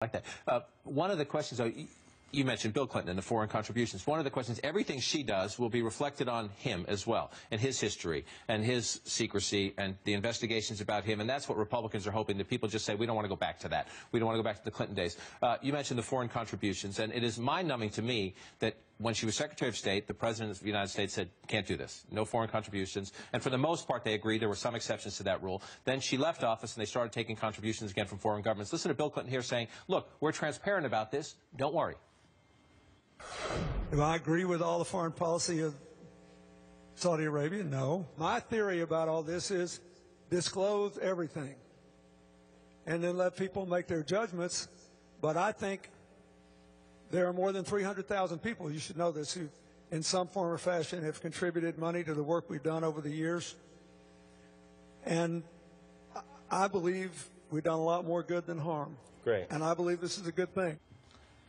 Like that. One of the questions, though, you mentioned Bill Clinton and the foreign contributions. One of the questions, everything she does will be reflected on him as well, and his history, and his secrecy, and the investigations about him. And that's what Republicans are hoping, that people just say, we don't want to go back to that. We don't want to go back to the Clinton days. You mentioned the foreign contributions, and it is mind-numbing to me that when she was Secretary of State, the President of the United States said, can't do this. No foreign contributions. And for the most part, they agreed. There were some exceptions to that rule. Then she left office, and they started taking contributions again from foreign governments. Listen to Bill Clinton here saying, look, we're transparent about this. Don't worry. Do I agree with all the foreign policy of Saudi Arabia? No. My theory about all this is disclose everything and then let people make their judgments. But I think there are more than 300,000 people, you should know this, who in some form or fashion have contributed money to the work we've done over the years. And I believe we've done a lot more good than harm. Great. And I believe this is a good thing.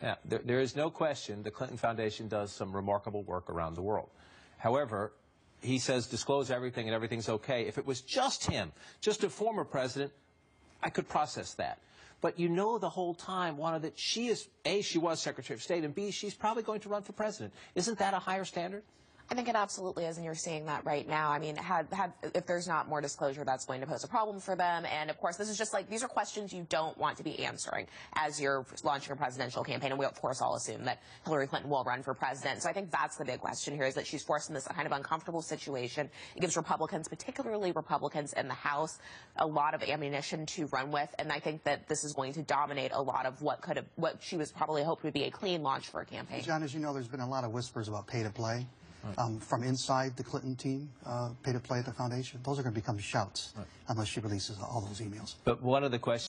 Yeah, there is no question the Clinton Foundation does some remarkable work around the world. However, he says disclose everything and everything's okay. If it was just him, just a former president, I could process that. But you know the whole time, Juana, that she is, A, she was Secretary of State, and B, she's probably going to run for president. Isn't that a higher standard? I think it absolutely is, and you're seeing that right now. I mean, if there's not more disclosure, that's going to pose a problem for them. And, of course, this is just like, these are questions you don't want to be answering as you're launching a presidential campaign. And we, of course, all assume that Hillary Clinton will run for president. So I think that's the big question here, is that she's forced in this kind of uncomfortable situation. It gives Republicans, particularly Republicans in the House, a lot of ammunition to run with. And I think that this is going to dominate a lot of what she was probably hoped would be a clean launch for a campaign. John, as you know, there's been a lot of whispers about pay-to-play. From inside the Clinton team, pay to play at the foundation. Those are going to become shouts unless she releases all those emails. But one of the questions